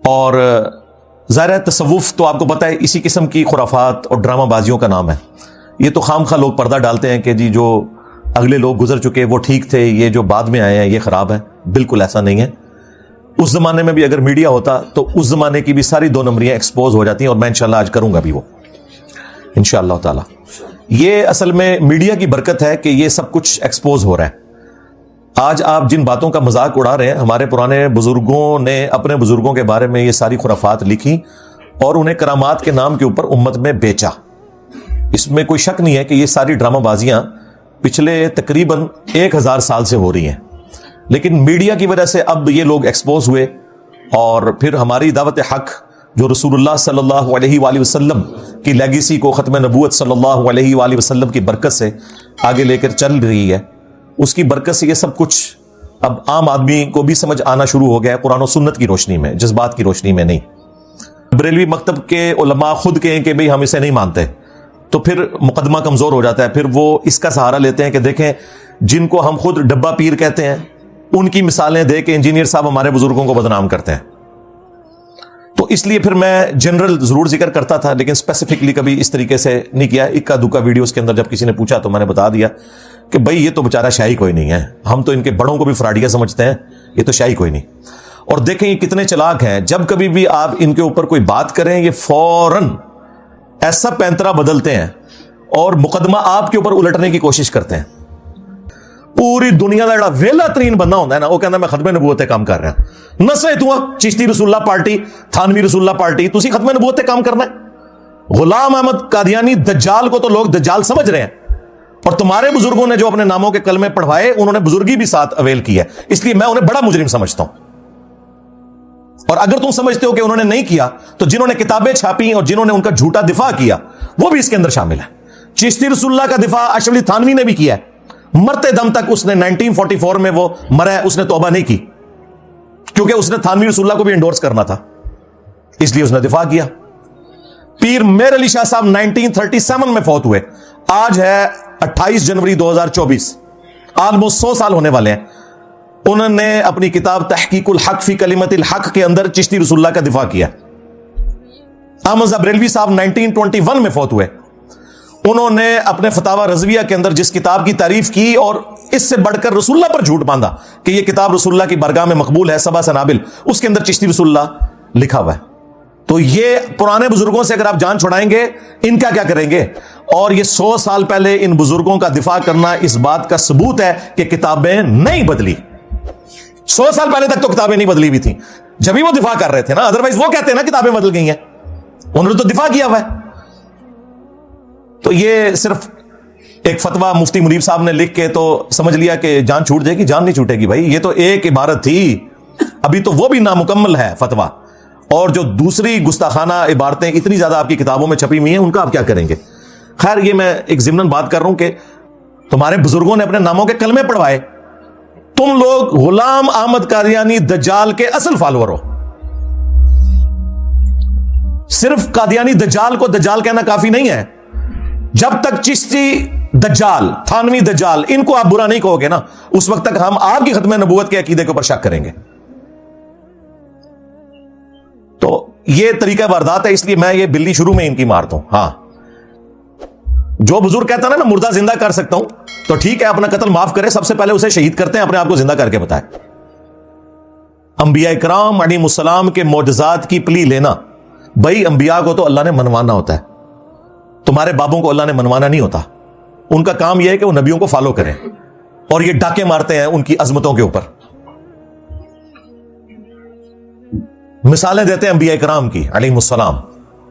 اور ظاہر ہے تصوف تو آپ کو پتہ ہے اسی قسم کی خرافات اور ڈرامہ بازیوں کا نام ہے. یہ تو خام خواہ لوگ پردہ ڈالتے ہیں کہ جی جو اگلے لوگ گزر چکے وہ ٹھیک تھے, یہ جو بعد میں آئے ہیں یہ خراب ہے. بالکل ایسا نہیں ہے. اس زمانے میں بھی اگر میڈیا ہوتا تو اس زمانے کی بھی ساری 2 نمبریاں ایکسپوز ہو جاتی ہیں, اور میں انشاءاللہ آج کروں گا بھی وہ انشاءاللہ تعالی. یہ اصل میں میڈیا کی برکت ہے کہ یہ سب کچھ ایکسپوز ہو رہا ہے. آج آپ جن باتوں کا مذاق اڑا رہے ہیں, ہمارے پرانے بزرگوں نے اپنے بزرگوں کے بارے میں یہ ساری خرافات لکھی اور انہیں کرامات کے نام کے اوپر امت میں بیچا. اس میں کوئی شک نہیں ہے کہ یہ ساری ڈرامہ بازیاں پچھلے تقریباً 1000 سال سے ہو رہی ہیں, لیکن میڈیا کی وجہ سے اب یہ لوگ ایکسپوز ہوئے, اور پھر ہماری دعوت حق جو رسول اللہ صلی اللہ علیہ وآلہ وسلم کی لیگیسی کو ختم نبوت صلی اللہ علیہ وآلہ وسلم کی برکت سے آگے لے کر چل رہی ہے, اس کی برکت سے یہ سب کچھ اب عام آدمی کو بھی سمجھ آنا شروع ہو گیا ہے, قرآن و سنت کی روشنی میں, جذبات کی روشنی میں نہیں. بریلوی مکتب کے علماء خود کہیں کہ بھئی ہم اسے نہیں مانتے, تو پھر مقدمہ کمزور ہو جاتا ہے. پھر وہ اس کا سہارا لیتے ہیں کہ دیکھیں جن کو ہم خود ڈبہ پیر کہتے ہیں ان کی مثالیں دے کے انجینئر صاحب ہمارے بزرگوں کو بدنام کرتے ہیں. تو اس لیے پھر میں جنرل ضرور ذکر کرتا تھا, لیکن اسپیسیفکلی کبھی اس طریقے سے نہیں کیا. اکا دکا ویڈیوز کے اندر جب کسی نے پوچھا تو میں نے بتا دیا کہ بھئی یہ تو بیچارہ شاہی کوئی نہیں ہے, ہم تو ان کے بڑوں کو بھی فراڈیا سمجھتے ہیں, یہ تو شاہی کوئی نہیں. اور دیکھیں یہ کتنے چلاک ہیں, جب کبھی بھی آپ ان کے اوپر کوئی بات کریں یہ فوراً ایسا پینترا بدلتے ہیں اور مقدمہ آپ کے اوپر الٹنے کی کوشش کرتے ہیں. پوری دنیا کا جڑا ویلا ترین بندہ ہوتا ہے نا, وہ کہتا ہے میں ختم نبوت تے کام کر رہا ہوں. نسے تو چشتی رسول اللہ پارٹی, تھانوی رسول اللہ پارٹی, تسی ختم نبوت تے کام کرنا ہے. غلام احمد قادیانی دجال کو تو لوگ دجال سمجھ رہے ہیں, اور تمہارے بزرگوں نے جو اپنے ناموں کے کلمے پڑھوائے انہوں نے بزرگی بھی ساتھ اویل کی ہے, اس لیے میں انہیں بڑا مجرم سمجھتا ہوں. اور اگر تم سمجھتے ہو کہ انہوں نے نہیں کیا, تو جنہوں نے کتابیں چھاپی اور جنہوں نے ان کا جھوٹا دفاع کیا وہ بھی اس کے اندر شامل ہے. چشتی رسول اللہ کا دفاع اشرف علی تھانوی نے بھی کیا ہے, مرتے دم تک اس نے 1944 میں وہ مرا ہے, اس نے توبہ نہیں کی, کیونکہ اس نے تھانوی رسول اللہ کو بھی انڈورس کرنا تھا, اس لیے اس نے دفاع کیا. پیر میر علی شاہ صاحب 1937 میں فوت ہوئے, آج ہے 28 جنوری 2024, آلموسٹ 100 سال ہونے والے ہیں. انہوں نے اپنی کتاب تحقیق الحق فی کلمت الحق کے اندر چشتی رسول اللہ کا دفاع کیا. احمد رضا بریلوی صاحب 1921 میں فوت ہوئے, انہوں نے اپنے فتاوی رضویہ کے اندر جس کتاب کی تعریف کی اور اس سے بڑھ کر رسول اللہ پر جھوٹ باندھا کہ یہ کتاب رسول اللہ کی بارگاہ میں مقبول ہے, سبع سنابل, اس کے اندر چشتی رسول اللہ لکھا ہوا ہے. تو یہ پرانے بزرگوں سے اگر آپ جان چھڑائیں گے ان کا کیا کریں گے؟ اور یہ 100 سال پہلے ان بزرگوں کا دفاع کرنا اس بات کا ثبوت ہے کہ کتابیں نہیں بدلی. 100 سال پہلے تک تو کتابیں نہیں بدلی ہوئی تھیں, جبھی وہ دفاع کر رہے تھے نا, ادروائز وہ کہتے ہیں نا کتابیں بدل گئی ہیں, انہوں نے تو دفاع کیا ہوا ہے. تو یہ صرف ایک فتویٰ مفتی منیب صاحب نے لکھ کے تو سمجھ لیا کہ جان چھوٹ جائے گی, جان نہیں چھوٹے گی بھائی, یہ تو ایک عبارت تھی, ابھی تو وہ بھی نامکمل ہے فتویٰ. اور جو دوسری گستاخانہ عبارتیں اتنی زیادہ آپ کی کتابوں میں چھپی ہوئی ہیں ان کا آپ کیا کریں گے؟ خیر یہ میں ایک ضمناً بات کر رہا ہوں کہ تمہارے بزرگوں نے اپنے ناموں کے کلمے پڑھوائے, تم لوگ غلام احمد قادیانی دجال کے اصل فالوور ہو. صرف قادیانی دجال کو دجال کہنا کافی نہیں ہے, جب تک چشتی دجال, تھانوی دجال, ان کو آپ برا نہیں کہو گے نا, اس وقت تک ہم آپ کی ختم نبوت کے عقیدے کے اوپر شک کریں گے. تو یہ طریقہ واردات ہے, اس لیے میں یہ بلی شروع میں ان کی مارتا ہوں. ہاں جو بزرگ کہتا ہے نا مردہ زندہ کر سکتا ہوں, تو ٹھیک ہے اپنا قتل معاف کرے, سب سے پہلے اسے شہید کرتے ہیں, اپنے آپ کو زندہ کر کے بتائے. انبیاء کرام علیہ السلام کے معجزات کی پلی لینا, بھائی انبیاء کو تو اللہ نے منوانا ہوتا ہے, تمہارے بابوں کو اللہ نے منوانا نہیں ہوتا. ان کا کام یہ ہے کہ وہ نبیوں کو فالو کریں, اور یہ ڈاکے مارتے ہیں ان کی عظمتوں کے اوپر. مثالیں دیتے ہیں انبیاء کرام کی علیہ السلام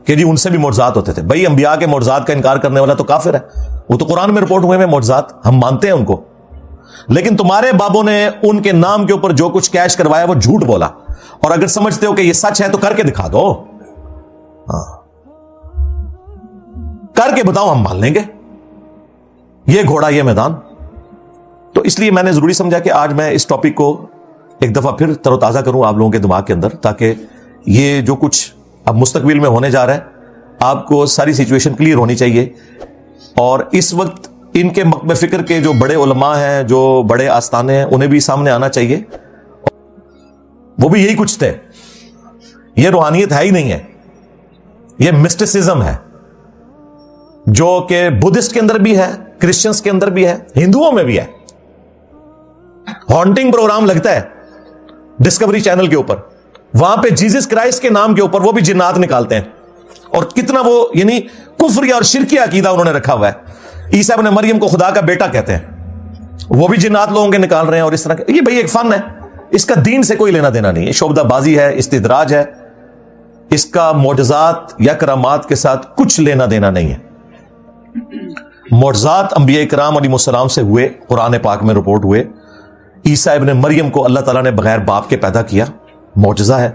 کہ جی ان سے بھی معجزات ہوتے تھے. بھائی انبیاء کے معجزات کا انکار کرنے والا تو کافر ہے, وہ تو قرآن میں رپورٹ ہوئے ہیں معجزات, ہم مانتے ہیں ان کو. لیکن تمہارے بابوں نے ان کے نام کے اوپر جو کچھ کیش کروایا وہ جھوٹ بولا, اور اگر سمجھتے ہو کہ یہ سچ ہے تو کر کے دکھا دو. ہاں کر کے بتاؤ, ہم مان لیں گے. یہ گھوڑا یہ میدان. تو اس لیے میں نے ضروری سمجھا کہ آج میں اس ٹاپک کو ایک دفعہ پھر تر و تازہ کروں آپ لوگوں کے دماغ کے اندر, تاکہ یہ جو کچھ اب مستقبل میں ہونے جا رہا ہے آپ کو ساری سچویشن کلیئر ہونی چاہیے. اور اس وقت ان کے مقب فکر کے جو بڑے علماء ہیں, جو بڑے آستانے ہیں, انہیں بھی سامنے آنا چاہیے. وہ بھی یہی کچھ تھے, یہ روحانیت ہے ہی نہیں ہے، یہ مسٹسزم ہے، جو کہ بدھسٹ کے اندر بھی ہے، کرسچنس کے اندر بھی ہے، ہندوؤں میں بھی ہے۔ ہانٹنگ پروگرام لگتا ہے ڈسکوری چینل کے اوپر، وہاں پہ جیزس کرائسٹ کے نام کے اوپر وہ بھی جنات نکالتے ہیں، اور کتنا وہ یعنی کفری اور شرکی عقیدہ انہوں نے رکھا ہوا ہے۔ عیسیٰ ابن مریم کو خدا کا بیٹا کہتے ہیں، وہ بھی جنات لوگوں کے نکال رہے ہیں، اور اس طرح یہ بھائی ایک فن ہے، اس کا دین سے کوئی لینا دینا نہیں ہے، شعبدہ بازی ہے، استدراج ہے، اس کا معجزات یا کرامات کے ساتھ کچھ لینا دینا نہیں ہے۔ معجزات انبیاء کرام علیہ السلام سے ہوئے، قرآن پاک میں رپورٹ ہوئے۔ عیسیٰ ابن مریم کو اللہ تعالیٰ نے بغیر باپ کے پیدا کیا، معجزہ ہے۔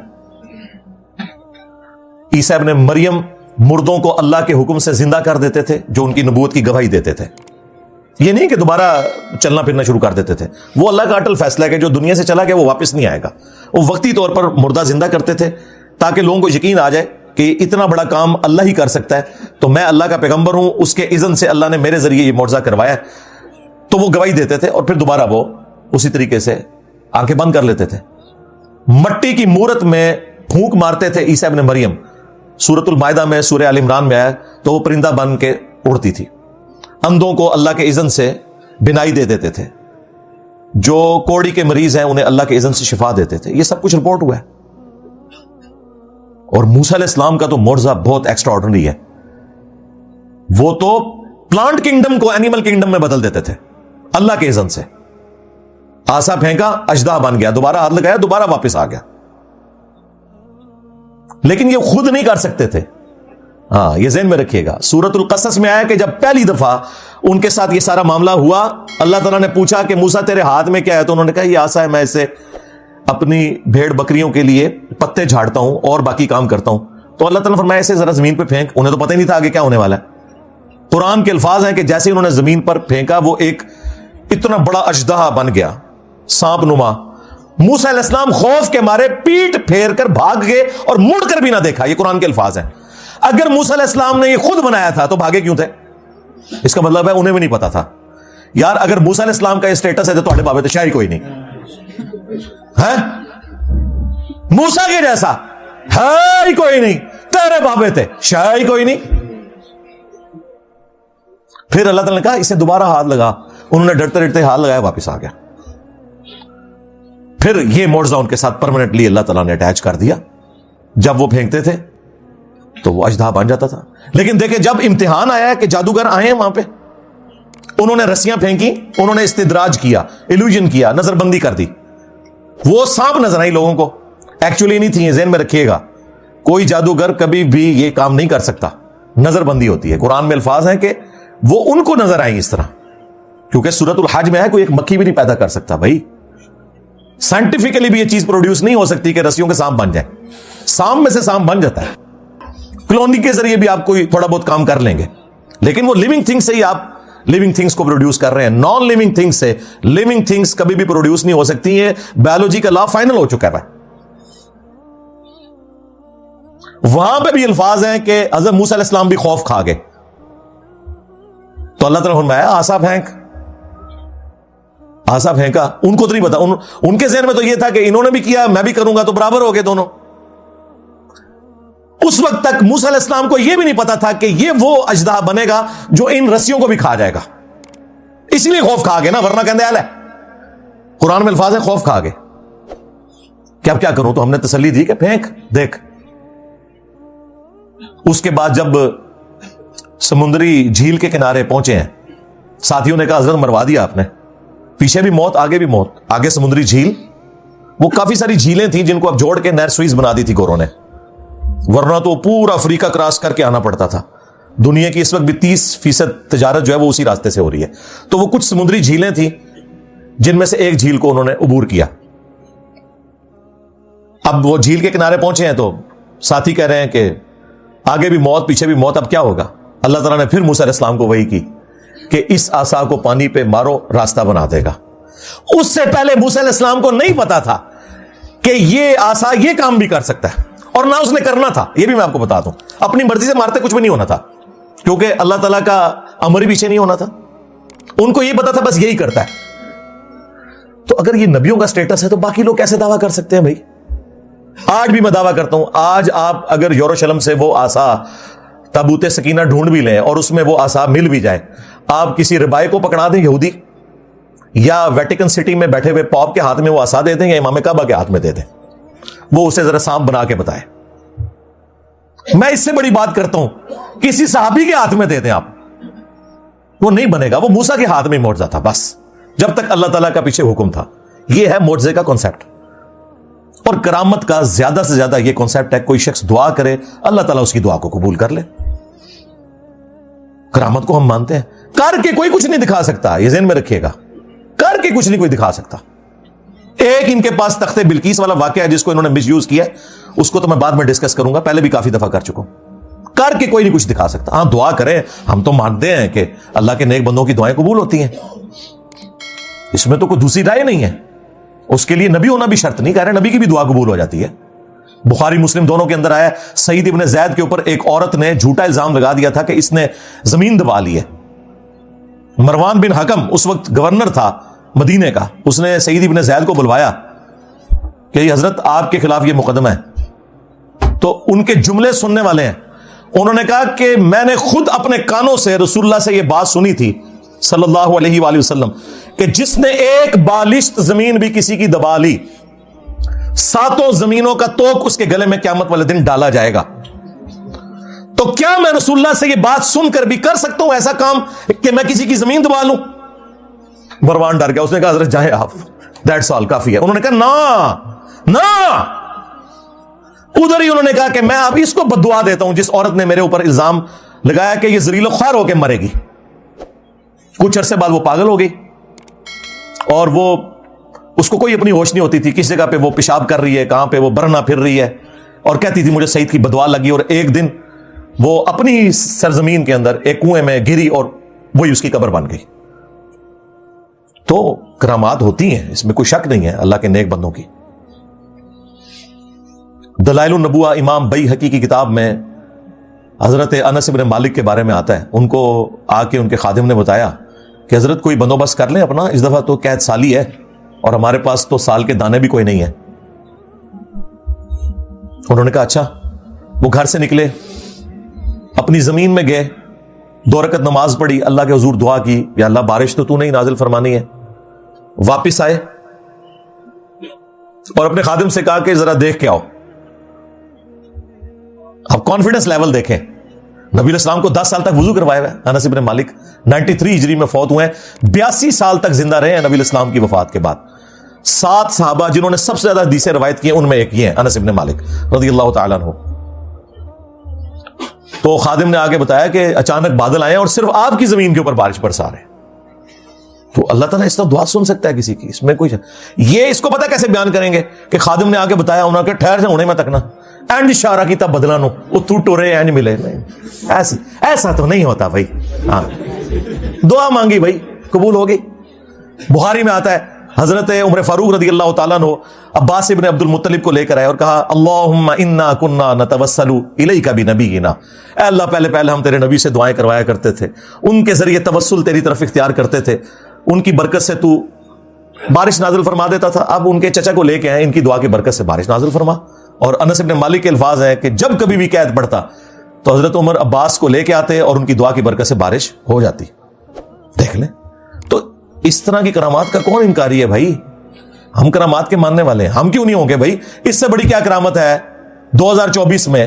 عیسیٰ ابن مریم مردوں کو اللہ کے حکم سے زندہ کر دیتے تھے، جو ان کی نبوت کی گواہی دیتے تھے۔ یہ نہیں کہ دوبارہ چلنا پھرنا شروع کر دیتے تھے، وہ اللہ کا اٹل فیصلہ ہے کہ جو دنیا سے چلا گیا وہ واپس نہیں آئے گا۔ وہ وقتی طور پر مردہ زندہ کرتے تھے تاکہ لوگوں کو یقین آ جائے کہ اتنا بڑا کام اللہ ہی کر سکتا ہے، تو میں اللہ کا پیغمبر ہوں، اس کے اذن سے اللہ نے میرے ذریعے یہ معجزہ کروایا ہے، تو وہ گواہی دیتے تھے، اور پھر دوبارہ وہ اسی طریقے سے آنکھیں بند کر لیتے تھے۔ مٹی کی مورت میں پھونک مارتے تھے عیسیٰ ابن مریم، سورۃ المائدہ میں، سورہ آل عمران میں آیا، تو وہ پرندہ بن کے اڑتی تھی۔ اندھوں کو اللہ کے اذن سے بینائی دے دیتے تھے، جو کوڑی کے مریض ہیں انہیں اللہ کے اذن سے شفا دیتے تھے۔ یہ سب کچھ رپورٹ ہوا ہے۔ اور موسیٰ علیہ السلام کا تو معجزہ بہت ایکسٹرا آرڈنری ہے، وہ تو پلانٹ کنگڈم کو اینیمل کنگڈم میں بدل دیتے تھے اللہ کے اذن سے۔ آسا پھینکا، اژدہا بن گیا، دوبارہ ہاتھ لگایا، دوبارہ واپس آ گیا۔ لیکن یہ خود نہیں کر سکتے تھے، ہاں یہ ذہن میں رکھیے گا۔ سورۃ القصص میں آیا کہ جب پہلی دفعہ ان کے ساتھ یہ سارا معاملہ ہوا، اللہ تعالیٰ نے پوچھا کہ موسیٰ تیرے ہاتھ میں کیا ہے؟ تو انہوں نے کہا یہ آسا ہے، میں اسے اپنی بھیڑ بکریوں کے لیے پتے جھاڑتا ہوں اور باقی کام کرتا ہوں۔ تو اللہ تعالیٰ نے فرمایا اسے ذرا زمین پہ پھینک۔ انہیں تو پتہ ہی نہیں تھا آگے کیا ہونے والا ہے۔ قرآن کے الفاظ ہیں کہ جیسے انہوں نے زمین پر پھینکا، وہ ایک اتنا بڑا اژدہا بن گیا، سانپ نما۔ موسیٰ علیہ السلام خوف کے مارے پیٹ پھیر کر بھاگ گئے اور مڑ کر بھی نہ دیکھا۔ یہ قرآن کے الفاظ ہیں۔ اگر موسیٰ علیہ السلام نے یہ خود بنایا تھا تو بھاگے کیوں تھے؟ اس کا مطلب ہے انہیں بھی نہیں پتا تھا۔ یار اگر موسیٰ علیہ السلام کا یہ اسٹیٹس ہے تو تھوڑے بابے تو شاید کوئی نہیں ہے، موسیٰ کے جیسا ہے ہی کوئی نہیں، تیرے بابے تھے شاید کوئی نہیں۔ پھر اللہ تعالیٰ نے کہا اسے دوبارہ ہاتھ لگا، انہوں نے ڈرتے ڈرتے ہاتھ لگایا، واپس آ گیا۔ پھر یہ معجزہ ان کے ساتھ پرماننٹلی اللہ تعالیٰ نے اٹیچ کر دیا۔ جب وہ پھینکتے تھے تو وہ اژدہا بن جاتا تھا۔ لیکن دیکھیں جب امتحان آیا کہ جادوگر آئے ہیں وہاں پہ، انہوں نے رسیاں پھینکی، انہوں نے استدراج کیا، ایلوژن کیا، نظر بندی کر دی، وہ سانپ نظر آئی لوگوں کو، ایکچولی نہیں تھی۔ یہ ذہن میں رکھیے گا، کوئی جادوگر کبھی بھی یہ کام نہیں کر سکتا، نظر بندی ہوتی ہے۔ قرآن میں الفاظ ہیں کہ وہ ان کو نظر آئیں اس طرح، کیونکہ سورۃ الحج میں ہے کوئی ایک مکھی بھی نہیں پیدا کر سکتا بھائی، سائنٹیفکلی بھی یہ چیز پروڈیوس نہیں ہو سکتی کہ رسیوں کے سانپ بن جائیں۔ سانپ میں سے سانپ بن جاتا ہے، کلوننگ کے ذریعے بھی آپ کوئی تھوڑا بہت کام کر لیں گے، لیکن وہ لیونگ تھنگ سے ہی آپ لیونگ تھنگس کو پروڈیوس کر رہے ہیں۔ نان لیونگ تھنگس سے لیونگ تھنگس کبھی بھی پروڈیوس نہیں ہو سکتی ہیں، بایولوجی کا لا فائنل ہو چکا ہے۔ وہاں پہ بھی الفاظ ہیں کہ حضرت موسیٰ علیہ السلام بھی خوف کھا گئے، تو اللہ تعالیٰ نے فرمایا آسا پھینک، آسا پھینکا۔ ان کو تو نہیں پتا، ان کے ذہن میں تو یہ تھا کہ انہوں نے بھی کیا میں بھی کروں گا تو برابر ہو گئے دونوں۔ اس وقت تک موسیٰ علیہ السلام کو یہ بھی نہیں پتا تھا کہ یہ وہ اژدہا بنے گا جو ان رسیوں کو بھی کھا جائے گا، اس لیے خوف کھا گئے نا، ورنہ کہندے ہے قرآن میں الفاظ ہے خوف کھا گئے کہ اب کیا کروں، تو ہم نے تسلی دی کہ پھینک دیکھ۔ اس کے بعد جب سمندری جھیل کے کنارے پہنچے ہیں، ساتھیوں نے کہا حضرت مروا دیا آپ نے، پیچھے بھی موت آگے بھی موت، آگے سمندری جھیل، وہ کافی ساری جھیلیں تھیں جن کو اب جوڑ کے نہر سوئز بنا دی تھی گوروں نے، ورنہ تو پورا افریقہ کراس کر کے آنا پڑتا تھا۔ دنیا کی اس وقت بھی 30% تجارت جو ہے وہ اسی راستے سے ہو رہی ہے۔ تو وہ کچھ سمندری جھیلیں تھیں جن میں سے ایک جھیل کو انہوں نے عبور کیا۔ اب وہ جھیل کے کنارے پہنچے ہیں تو ساتھی کہہ رہے ہیں کہ آگے بھی موت پیچھے بھی موت، اب کیا ہوگا؟ اللہ تعالیٰ نے پھر موسیٰ علیہ السلام کو وحی کی کہ اس عصا کو پانی پہ مارو، راستہ بنا دے گا۔ اس سے پہلے موسیٰ علیہ السلام کو نہیں پتا تھا کہ یہ عصا یہ کام بھی کر سکتا ہے، اور نہ اس نے کرنا تھا۔ یہ بھی میں آپ کو بتا دوں، اپنی مرضی سے مارتے کچھ بھی نہیں ہونا تھا، کیونکہ اللہ تعالیٰ کا امر ہی پیچھے نہیں ہونا تھا۔ ان کو یہ پتا تھا بس یہی کرتا ہے۔ تو اگر یہ نبیوں کا سٹیٹس ہے تو باقی لوگ کیسے دعویٰ کر سکتے ہیں بھائی؟ آج بھی میں دعویٰ کرتا ہوں، آج آپ اگر یروشلم سے وہ آسا تابوت سکینہ ڈھونڈ بھی لیں اور اس میں وہ آسا مل بھی جائے، آپ کسی ربائی کو پکڑا دیں یہودی، یا ویٹیکن سٹی میں بیٹھے ہوئے پاپ کے ہاتھ میں وہ آسا دے دیں، یا امام کعبہ کے ہاتھ میں دے دیں، وہ اسے ذرا سانپ بنا کے بتائے۔ میں اس سے بڑی بات کرتا ہوں، کسی صحابی کے ہاتھ میں دے دیں آپ، وہ نہیں بنے گا، وہ موسیٰ کے ہاتھ میں معجزہ تھا بس، جب تک اللہ تعالیٰ کا پیچھے حکم تھا۔ یہ ہے معجزے کا کانسیپٹ، اور کرامت کا زیادہ سے زیادہ یہ کانسیپٹ ہے، کوئی شخص دعا کرے اللہ تعالیٰ اس کی دعا کو قبول کر لے۔ کرامت کو ہم مانتے ہیں، کر کے کوئی کچھ نہیں دکھا سکتا، یہ ذہن میں رکھیے گا، کر کے کچھ نہیں کوئی دکھا سکتا۔ ایک ان کے پاس تخت بلقیس والا واقعہ ہے جس کو انہوں نے مس یوز کیا ہے، اس کو تو میں بعد میں ڈسکس کروں گا، پہلے بھی کافی دفعہ کر چکا ہوں۔ کر کے کوئی نہیں کچھ دکھا سکتا، ہاں دعا کریں، ہم تو مانتے ہیں کہ اللہ کے نیک بندوں کی دعائیں قبول ہوتی ہیں، اس میں تو کوئی دوسری رائے نہیں ہے، اس کے لیے نبی ہونا بھی شرط نہیں، کہہ رہے نبی کی بھی دعا قبول ہو جاتی ہے۔ بخاری مسلم دونوں کے اندر آیا، سعید ابن زید کے اوپر ایک عورت نے جھوٹا الزام لگا دیا تھا کہ اس نے زمین دبا لی ہے۔ مروان بن حکم اس وقت گورنر تھا مدینے کا، اس نے سعید ابن زید کو بلوایا کہ یہ حضرت آپ کے خلاف یہ مقدمہ ہے، تو ان کے جملے سننے والے ہیں، انہوں نے کہا کہ میں نے خود اپنے کانوں سے رسول اللہ سے یہ بات سنی تھی صلی اللہ علیہ وآلہ وسلم کہ جس نے ایک بالشت زمین بھی کسی کی دبا لی، 7 زمینوں کا توق اس کے گلے میں قیامت والے دن ڈالا جائے گا۔ تو کیا میں رسول اللہ سے یہ بات سن کر بھی کر سکتا ہوں ایسا کام کہ میں کسی کی زمین دبا لوں؟ مروان ڈر گیا، اس نے کہا حضرت جائیں آپ، دیٹس آل، کافی ہے۔ انہوں نے کہا نا، ادھر ہی انہوں نے کہا کہ میں اب اس کو بددعا دیتا ہوں جس عورت نے میرے اوپر الزام لگایا کہ یہ ذلیل و خوار ہو کے مرے گی۔ کچھ عرصے بعد وہ پاگل ہو گئی، اور وہ اس کو کوئی اپنی ہوش نہیں ہوتی تھی، کس جگہ پہ وہ پیشاب کر رہی ہے، کہاں پہ وہ برنا پھر رہی ہے، اور کہتی تھی مجھے سعید کی بددعا لگی، اور ایک دن وہ اپنی سرزمین کے اندر ایک کنویں میں گری اور وہی اس کی قبر بن گئی۔ تو کرامات ہوتی ہیں، اس میں کوئی شک نہیں ہے اللہ کے نیک بندوں کی۔ دلائل النبوہ امام بیہقی کی کتاب میں حضرت انس بن مالک کے بارے میں آتا ہے، ان کو آ کے ان کے خادم نے بتایا کہ حضرت کوئی بندوبست کر لیں اپنا، اس دفعہ تو قید سالی ہے اور ہمارے پاس تو سال کے دانے بھی کوئی نہیں ہے۔ انہوں نے کہا اچھا۔ وہ گھر سے نکلے، اپنی زمین میں گئے، 2 رکعت نماز پڑھی، اللہ کے حضور دعا کی یا اللہ بارش تو نہیں نازل فرمانی ہے۔ واپس آئے اور اپنے خادم سے کہا کہ ذرا دیکھ کے آؤ۔ اب کانفیڈنس لیول دیکھیں، نبی علیہ السلام کو 10 سال تک وضو کروایا ہوا ہے۔ انس بن مالک 93 ہجری میں فوت ہوئے ہیں، 82 سال تک زندہ رہے ہیں نبی علیہ السلام کی وفات کے بعد۔ 7 صحابہ جنہوں نے سب سے زیادہ حدیثیں روایت کی ہیں ان میں ایک یہ ہیں انس بن مالک رضی اللہ تعالیٰ عنہ۔ تو خادم نے آگے بتایا کہ اچانک بادل آئے اور صرف آپ کی زمین کے اوپر بارش برسا رہے۔ تو اللہ تعالیٰ اس طرح دعا سن سکتا ہے کسی کی، اس میں کوئی یہ اس کو پتہ کیسے بیان کریں گے کہ خادم نے آگے بتایا انہوں نے کہ ٹھہر سے ہونے میں تک نہ اینڈ اشارہ کی تب بدلا نو وہ تو ٹورے اینڈ ملے، نہیں ایسا تو نہیں ہوتا بھائی۔ ہاں دعا مانگی بھائی قبول ہو گئی۔ بخاری میں آتا ہے حضرت عمر فاروق رضی اللہ تعالیٰ عنہ عباس ابن عبد المطلب کو لے کر آئے اور کہا اللہم انا کنا نتوسل الیک بنبینا، اے اللہ پہلے ہم تیرے نبی سے دعائیں کروایا کرتے تھے، ان کے ذریعے توسل تیری طرف اختیار کرتے تھے، ان کی برکت سے تو بارش نازل فرما دیتا تھا، اب ان کے چچا کو لے کے آئے، ان کی دعا کی برکت سے بارش نازل فرما۔ اور انس بن مالک کے الفاظ ہیں کہ جب کبھی بھی قید پڑتا تو حضرت عمر عباس کو لے کے آتے اور ان کی دعا کی برکت سے بارش ہو جاتی۔ دیکھ لیں تو اس طرح کی کرامات کا کون انکاری ہے بھائی؟ ہم کرامات کے ماننے والے ہیں، ہم کیوں نہیں ہوں گے بھائی؟ اس سے بڑی کیا کرامت ہے 2024 میں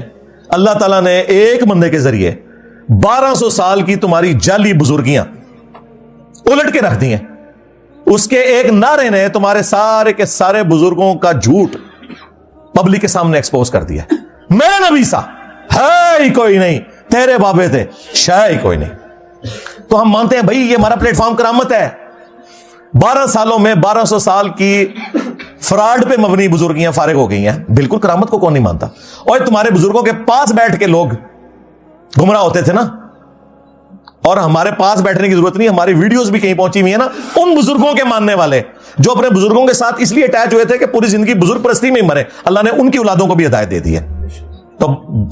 اللہ تعالیٰ نے ایک بندے کے ذریعے 1200 سال کی تمہاری جعلی بزرگیاں الٹ کے رکھ دی ہیں۔ اس کے ایک نعرے نے تمہارے سارے کے سارے بزرگوں کا جھوٹ پبلک کے سامنے ایکسپوز کر دیا۔ میرے نبی سا ہے ہی کوئی نہیں، تیرے بابے تھے شاہ ہی کوئی نہیں۔ تو ہم مانتے ہیں بھائی یہ ہمارا پلیٹ فارم کرامت ہے۔ 12 سالوں میں 1200 سال کی فراڈ پہ مبنی بزرگیاں فارغ ہو گئی ہیں، بالکل کرامت کو کون نہیں مانتا؟ اور تمہارے بزرگوں کے پاس بیٹھ کے لوگ گمراہ ہوتے تھے نا، اور ہمارے پاس بیٹھنے کی ضرورت نہیں، ہماری ویڈیوز بھی کہیں پہنچی ہوئی ہیں نا، ان بزرگوں کے ماننے والے جو اپنے بزرگوں کے ساتھ اس لیے اٹیچ ہوئے تھے کہ پوری زندگی بزرگ پرستی میں ہی مرے، اللہ نے ان کی اولادوں کو بھی ہدایت دے دی ہے۔ تو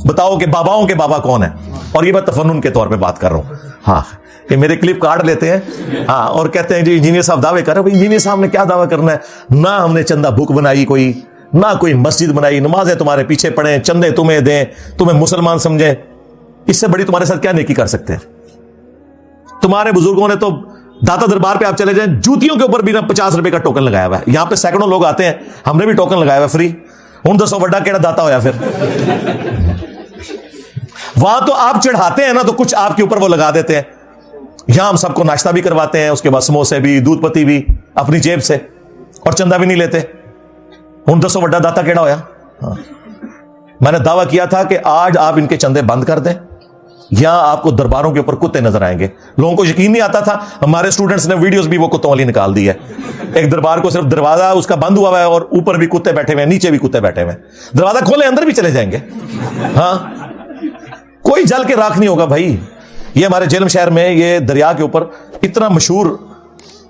بتاؤ کہ باباؤں کے بابا کون ہیں؟ اور یہ میں تفنن کے طور پہ بات کر رہا ہوں۔ ہاں یہ میرے کلپ کاٹ لیتے ہیں ہاں اور کہتے ہیں جی انجینئر صاحب دعوے کر رہے ہیں، انجینئر صاحب نے کیا دعویٰ کرنا ہے؟ نہ ہم نے چندہ بک بنائی کوئی، نہ کوئی مسجد بنائی, نمازیں تمہارے پیچھے پڑھیں, چندے تمہیں دیں, تمہیں مسلمان سمجھیں. اس سے بڑی تمہارے ساتھ کیا نیکی کر سکتے ہیں؟ تمہارے بزرگوں نے تو داتا دربار پہ آپ چلے جائیں, جوتیوں کے اوپر بھی نا 50 روپے کا ٹوکن لگایا ہوا ہے. یہاں پہ سینکڑوں لوگ آتے ہیں, ہم نے بھی ٹوکن لگایا ہوا ہے فری. ہوں دسو وڈا کیڑا داتا ہویا پھر؟ وہاں تو آپ چڑھاتے ہیں نا تو کچھ آپ کے اوپر وہ لگا دیتے ہیں. یہاں ہم سب کو ناشتہ بھی کرواتے ہیں, اس کے بعد سموسے بھی, دودھ پتی بھی اپنی جیب سے, اور چندہ بھی نہیں لیتے. ہوں دسو وڈا داتا کیڑا ہویا؟ میں نے دعویٰ کیا تھا کہ آج آپ ان کے چندے بند کر دیں, یہاں آپ کو درباروں کے اوپر کتے نظر آئیں گے. لوگوں کو یقین نہیں آتا تھا, ہمارے اسٹوڈنٹس نے ویڈیوز بھی وہ کتوں والی نکال دی ہے. ایک دربار کو صرف دروازہ اس کا بند ہوا ہوا ہے اور اوپر بھی کتے بیٹھے ہوئے ہیں, نیچے بھی کتے بیٹھے ہوئے ہیں. دروازہ کھولے اندر بھی چلے جائیں گے. ہاں, کوئی جل کے راکھ نہیں ہوگا بھائی. یہ ہمارے جہلم شہر میں یہ دریا کے اوپر اتنا مشہور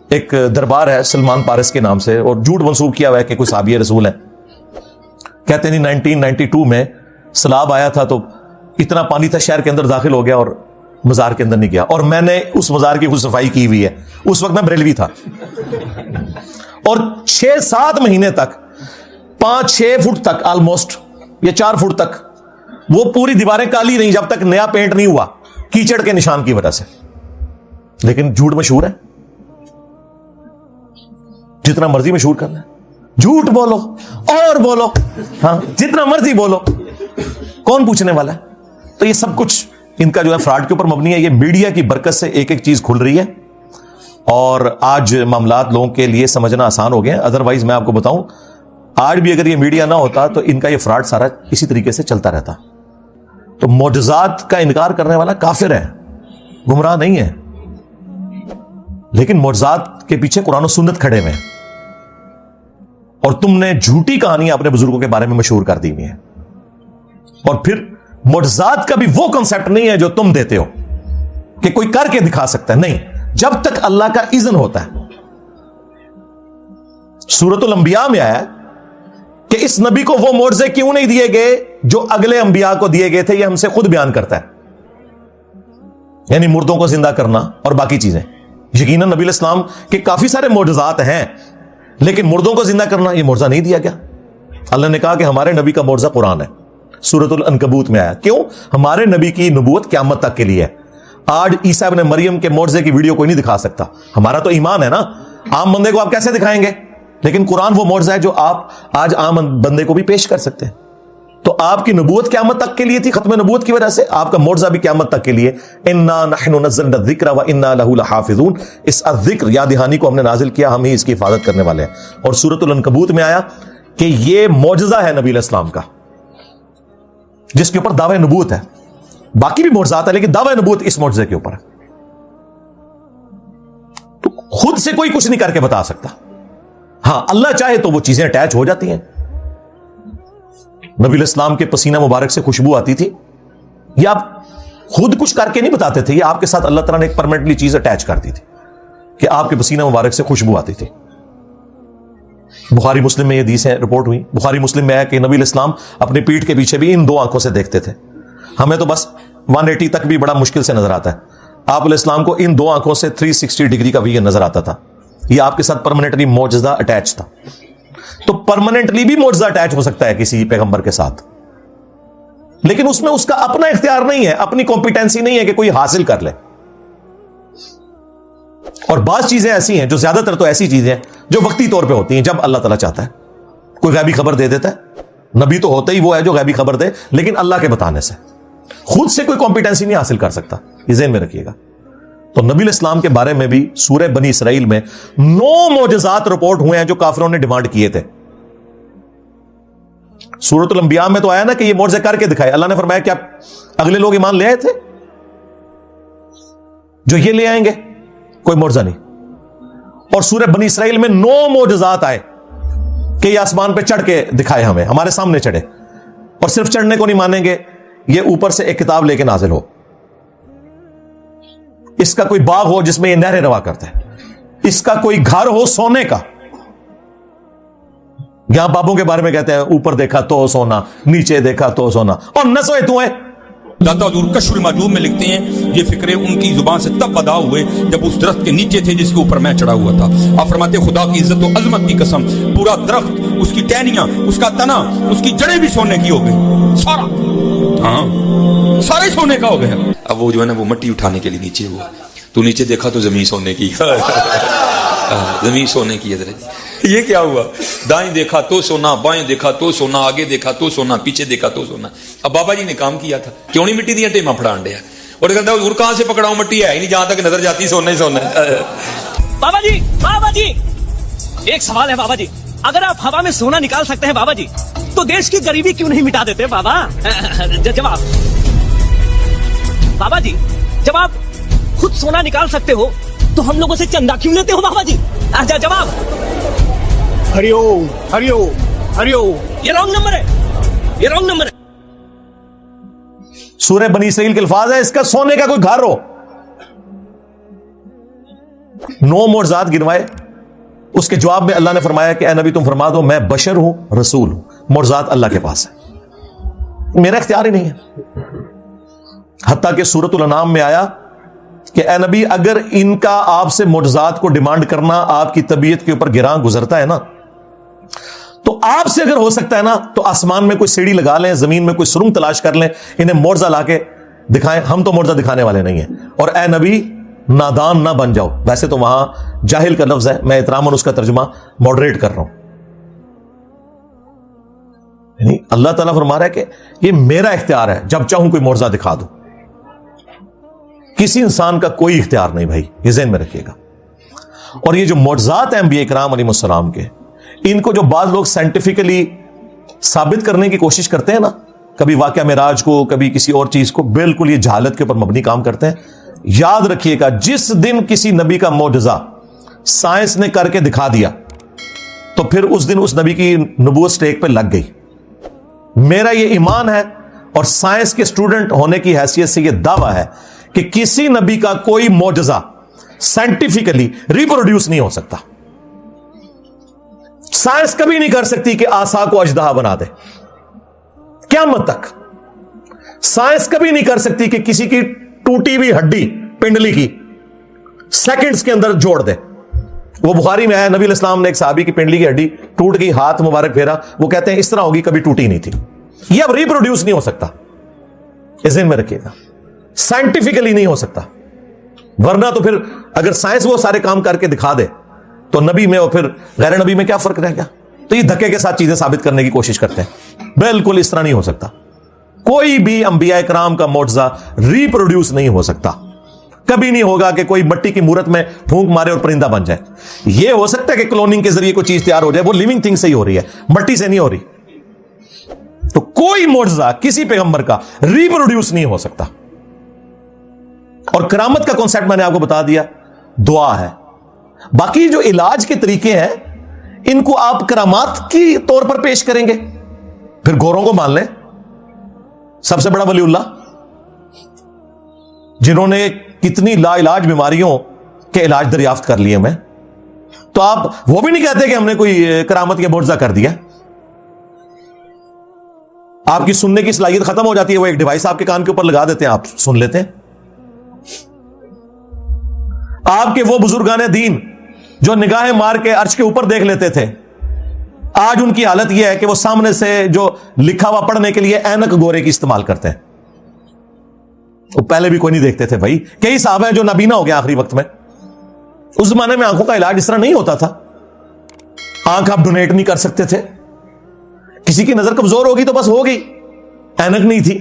ایک دربار ہے سلمان پارس کے نام سے, اور جھوٹ منسوب کیا ہوا ہے کہ کوئی صحابی رسول ہے. کہتے ہیں 1992 میں سیلاب آیا تھا تو اتنا پانی تھا شہر کے اندر داخل ہو گیا اور مزار کے اندر نہیں گیا, اور میں نے اس مزار کی خود صفائی کی ہوئی ہے. اس وقت میں بریلوی تھا, اور 6-7 مہینے تک 5-6 فٹ تک آلموسٹ یا 4 فٹ تک وہ پوری دیواریں کالی نہیں جب تک نیا پینٹ نہیں ہوا, کیچڑ کے نشان کی وجہ سے. لیکن جھوٹ مشہور ہے, جتنا مرضی مشہور کرنا ہے, جھوٹ بولو اور بولو, ہاں جتنا مرضی بولو, کون پوچھنے والا ہے؟ تو یہ سب کچھ ان کا جو ہے فراڈ کے اوپر مبنی ہے. یہ میڈیا کی برکت سے ایک ایک چیز کھل رہی ہے, اور آج معاملات لوگوں کے لیے سمجھنا آسان ہو گئے ہیں. ادروائز میں آپ کو بتاؤں, آج بھی اگر یہ میڈیا نہ ہوتا تو ان کا یہ فراڈ سارا اسی طریقے سے چلتا رہتا. تو معجزات کا انکار کرنے والا کافر ہے, گمراہ نہیں ہے. لیکن معجزات کے پیچھے قرآن و سنت کھڑے ہوئے ہیں, اور تم نے جھوٹی کہانیاں اپنے بزرگوں کے بارے میں مشہور کر دی ہوئی ہیں. اور پھر معجزات کا بھی وہ کنسپٹ نہیں ہے جو تم دیتے ہو کہ کوئی کر کے دکھا سکتا ہے. نہیں, جب تک اللہ کا اذن ہوتا ہے. سورۃ الانبیاء میں آیا کہ اس نبی کو وہ معجزے کیوں نہیں دیے گئے جو اگلے انبیاء کو دیے گئے تھے. یہ ہم سے خود بیان کرتا ہے, یعنی مردوں کو زندہ کرنا اور باقی چیزیں. یقیناً نبی علیہ السلام کے کافی سارے معجزات ہیں, لیکن مردوں کو زندہ کرنا یہ معجزہ نہیں دیا گیا. اللہ نے کہا کہ ہمارے نبی کا معجزہ قرآن ہے. سورۃ العنکبوت میں آیا. کیوں؟ ہمارے نبی کی نبوت قیامت تک کے لیے ہے. آج عیسیٰ ابن مریم کے معجزے کی ویڈیو کوئی نہیں دکھا سکتا. ہمارا تو ایمان ہے نا, عام بندے کو آپ کیسے دکھائیں گے؟ لیکن قرآن وہ معجزہ ہے جو آپ آج عام بندے کو بھی پیش کر سکتے ہیں. تو آپ کی نبوت قیامت تک کے لیے تھی, ختم نبوت کی وجہ سے آپ کا معجزہ بھی قیامت تک کے لیے. انا نحن نزلنا الذکر وانا لہ لحافظون. اس الذکر یاد دہانی کو ہم نے نازل کیا, ہم ہی اس کی حفاظت کرنے والے ہیں. اور سورۃ العنکبوت میں آیا کہ یہ معجزہ ہے نبی علیہ السلام کا, جس کے اوپر دعوی نبوت ہے. باقی بھی معجزات ہے لیکن دعوی نبوت اس معجزے کے اوپر ہے. تو خود سے کوئی کچھ نہیں کر کے بتا سکتا. ہاں, اللہ چاہے تو وہ چیزیں اٹیچ ہو جاتی ہیں. نبی علیہ السلام کے پسینہ مبارک سے خوشبو آتی تھی, یہ آپ خود کچھ کر کے نہیں بتاتے تھے, یہ آپ کے ساتھ اللہ تعالیٰ نے ایک پرماننٹلی چیز اٹیچ کر دی تھی کہ آپ کے پسینہ مبارک سے خوشبو آتی تھی. بخاری مسلم میں یہ حدیثیں رپورٹ ہوئی. بخاری مسلم میں ہے کہ نبی علیہ السلام اپنی پیٹھ کے پیچھے بھی ان 2 آنکھوں سے دیکھتے تھے. ہمیں تو بس 180 تک بھی بڑا مشکل سے نظر آتا ہے. آپ علیہ السلام کو ان 2 آنکھوں سے 360 ڈگری کا ویژن نظر آتا تھا. یہ آپ کے ساتھ پرماننٹلی معجزہ اٹیچ تھا. تو پرماننٹلی بھی معجزہ اٹیچ ہو سکتا ہے کسی پیغمبر کے ساتھ, لیکن اس میں اس کا اپنا اختیار نہیں ہے, اپنی کمپیٹنسی نہیں ہے کہ کوئی حاصل کر لے. اور بعض چیزیں ایسی ہیں جو زیادہ تر تو ایسی چیزیں ہیں جو وقتی طور پہ ہوتی ہیں جب اللہ تعالیٰ چاہتا ہے. کوئی غیبی خبر دے دیتا ہے, نبی تو ہوتا ہی وہ ہے جو غیبی خبر دے, لیکن اللہ کے بتانے سے. خود سے کوئی کمپیٹنسی نہیں حاصل کر سکتا, یہ ذہن میں رکھیے گا. تو نبی علیہ السلام کے بارے میں بھی سورہ بنی اسرائیل میں 9 معجزات رپورٹ ہوئے ہیں جو کافروں نے ڈیمانڈ کیے تھے. سورۃ الانبیاء میں تو آیا نا کہ یہ معجزے کر کے دکھائے. اللہ نے فرمایا کہ اگلے لوگ ایمان لے آئے تھے جو یہ لے آئیں گے, کوئی معجزہ نہیں. اور سورہ بنی اسرائیل میں 9 معجزات آئے کہ یہ آسمان پہ چڑھ کے دکھائے, ہمیں ہمارے سامنے چڑھے. اور صرف چڑھنے کو نہیں مانیں گے, یہ اوپر سے ایک کتاب لے کے نازل ہو, اس کا کوئی باغ ہو جس میں یہ نہریں روا کرتے ہیں, اس کا کوئی گھر ہو سونے کا. یہاں بابوں کے بارے میں کہتے ہیں اوپر دیکھا تو سونا, نیچے دیکھا تو سونا, اور نہ سوئے تو ہے. داتا حضور کشف المعجوب میں لکھتے ہیں یہ فکرے ان کی زبان سے تب ادا ہوئے جب اس درخت کے نیچے تھے جس کے اوپر میں چڑھا ہوا تھا. آپ فرماتے خدا کی عزت و عظمت کی قسم پورا درخت، اس کی ٹہنیاں، اس کا تنا، اس کی جڑیں بھی سونے کی ہو گئی، سارا، ہاں سارے سونے کا ہو گیا. اب وہ جو ہے نا وہ مٹی اٹھانے کے لیے نیچے ہوا، تو نیچے دیکھا تو زمین سونے کی زمین سونے کی. حضرت یہ کیا ہوا؟ دائیں دیکھا تو سونا، بائیں دیکھا تو سونا، آگے دیکھا تو سونا، پیچھے دیکھا تو سونا. اب بابا جی نے کام کیا تھا، کیوں نہیں مٹی دیا ٹیما پھڑان دیا، اور کہتا حضور کہاں سے پکڑاؤں، مٹی ہے ہی نہیں، جہاں تک نظر جاتی سونا ہی سونا ہے. بابا جی ایک سوال ہے بابا جی، اگر آپ ہوا میں سونا نکال سکتے ہیں بابا جی تو دیش کی غریبی کیوں نہیں مٹا دیتے بابا؟ جواب بابا جی، جب آپ خود سونا نکال سکتے ہو تو ہم لوگوں سے چندہ کیوں لیتے ہو بابا جی؟ جواب ہری اوم ہری اوم ہری اوم. یہ رانگ نمبر ہے، یہ رانگ نمبر ہے. سورہ بنی اسرائیل کے الفاظ ہے، اس کا سونے کا کوئی گھر ہو. 9 معجزات گنوائے، اس کے جواب میں اللہ نے فرمایا کہ اے نبی تم فرما دو میں بشر ہوں، رسول ہوں، معجزات اللہ کے پاس ہے، میرا اختیار ہی نہیں ہے. حتیٰ کہ سورۃ الانعام میں آیا کہ اے نبی اگر ان کا آپ سے معجزات کو ڈیمانڈ کرنا آپ کی طبیعت کے اوپر گراں گزرتا ہے نا، تو آپ سے اگر ہو سکتا ہے نا تو آسمان میں کوئی سیڑھی لگا لیں، زمین میں کوئی سرنگ تلاش کر لیں، انہیں معجزہ لا کے دکھائیں. ہم تو معجزہ دکھانے والے نہیں ہیں. اور اے نبی نادان نہ بن جاؤ. ویسے تو وہاں جاہل کا لفظ ہے، میں احتراماً اس کا ترجمہ ماڈریٹ کر رہا ہوں. یعنی اللہ تعالیٰ فرما رہا ہے کہ یہ میرا اختیار ہے، جب چاہوں کوئی معجزہ دکھا دوں. کسی انسان کا کوئی اختیار نہیں بھائی، یہ ذہن میں رکھیے گا. اور یہ جو معجزات ہیں انبیاء کرام علیہ السلام کے، ان کو جو بعض لوگ سائنٹیفکلی ثابت کرنے کی کوشش کرتے ہیں نا، کبھی واقعہ معراج کو، کبھی کسی اور چیز کو، بالکل یہ جہالت کے اوپر مبنی کام کرتے ہیں. یاد رکھیے گا جس دن کسی نبی کا معجزہ سائنس نے کر کے دکھا دیا تو پھر اس دن اس نبی کی نبوت سٹیک پہ لگ گئی. میرا یہ ایمان ہے اور سائنس کے اسٹوڈنٹ ہونے کی حیثیت سے یہ دعویٰ ہے کہ کسی نبی کا کوئی معجزہ سائنٹیفکلی ریپروڈیوس نہیں ہو سکتا. سائنس کبھی نہیں کر سکتی کہ آسا کو اژدہا بنا دے، قیامت تک. سائنس کبھی نہیں کر سکتی کہ کسی کی ٹوٹی ہوئی ہڈی پنڈلی کی سیکنڈز کے اندر جوڑ دے. وہ بخاری میں آیا، نبی علیہ السلام نے ایک صحابی کی پنڈلی کی ہڈی ٹوٹ گئی، ہاتھ مبارک پھیرا، وہ کہتے ہیں اس طرح ہوگی کبھی ٹوٹی نہیں تھی. یہ اب ریپروڈیوس نہیں ہو سکتا، اس ذہن میں رکھیے گا. سائنٹیفکلی نہیں ہو سکتا، ورنہ تو پھر اگر سائنس وہ سارے کام کر کے دکھا دے تو نبی میں اور پھر غیر نبی میں کیا فرق رہ گیا؟ تو یہ دھکے کے ساتھ چیزیں ثابت کرنے کی کوشش کرتے ہیں. بالکل اس طرح نہیں ہو سکتا. کوئی بھی انبیاء کرام کا معجزہ ریپروڈیوس نہیں ہو سکتا. کبھی نہیں ہوگا کہ کوئی مٹی کی مورت میں پھونک مارے اور پرندہ بن جائے. یہ ہو سکتا ہے کہ کلوننگ کے ذریعے کوئی چیز تیار ہو جائے، وہ لیونگ تھنگ سے ہی ہو رہی ہے، مٹی سے نہیں ہو رہی. تو کوئی معجزہ کسی پیغمبر کا ریپروڈیوس نہیں ہو سکتا. اور کرامت کا کانسیپٹ میں نے آپ کو بتا دیا، دعا ہے. باقی جو علاج کے طریقے ہیں ان کو آپ کرامات کی طور پر پیش کریں گے، پھر گوروں کو مان لیں. سب سے بڑا ولی اللہ جنہوں نے کتنی لا علاج بیماریوں کے علاج دریافت کر لیے میں، تو آپ وہ بھی نہیں کہتے کہ ہم نے کوئی کرامت یا معجزہ کر دیا. آپ کی سننے کی صلاحیت ختم ہو جاتی ہے، وہ ایک ڈیوائس آپ کے کان کے اوپر لگا دیتے ہیں، آپ سن لیتے ہیں. آپ کے وہ بزرگان دین جو نگاہیں مار کے عرش کے اوپر دیکھ لیتے تھے، آج ان کی حالت یہ ہے کہ وہ سامنے سے جو لکھا ہوا پڑھنے کے لیے اینک گورے کی استعمال کرتے ہیں. وہ پہلے بھی کوئی نہیں دیکھتے تھے بھائی. کئی صحابہ ہیں جو نابینا ہو گیا آخری وقت میں. اس زمانے میں آنکھوں کا علاج اس طرح نہیں ہوتا تھا. آنکھ آپ ڈونیٹ نہیں کر سکتے تھے. کسی کی نظر کمزور ہوگی تو بس ہو گئی، اینک نہیں تھی.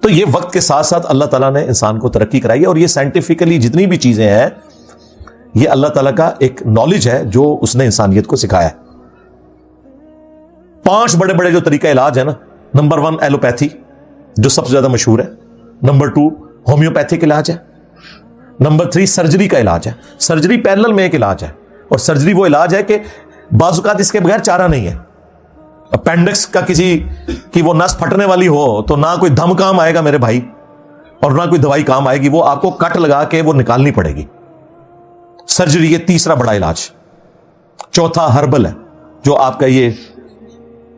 تو یہ وقت کے ساتھ ساتھ اللہ تعالیٰ نے انسان کو ترقی کرائی ہے، اور یہ سائنٹیفکلی جتنی بھی چیزیں ہیں یہ اللہ تعالیٰ کا ایک نالج ہے جو اس نے انسانیت کو سکھایا ہے. 5 بڑے بڑے جو طریقہ علاج ہے نا، نمبر 1 ایلوپیتھی جو سب سے زیادہ مشہور ہے، نمبر 2 ہومیوپیتھک علاج ہے، نمبر 3 سرجری کا علاج ہے. سرجری پیرلل میں ایک علاج ہے، اور سرجری وہ علاج ہے کہ بعض اوقات اس کے بغیر چارہ نہیں ہے. اپینڈکس کا کسی کی وہ نس پھٹنے والی ہو تو نہ کوئی دم کام آئے گا میرے بھائی، اور نہ کوئی دوائی کام آئے گی، وہ آپ کو کٹ لگا کے وہ نکالنی پڑے گی. سرجری یہ تیسرا بڑا علاج. چوتھا ہربل ہے جو آپ کا یہ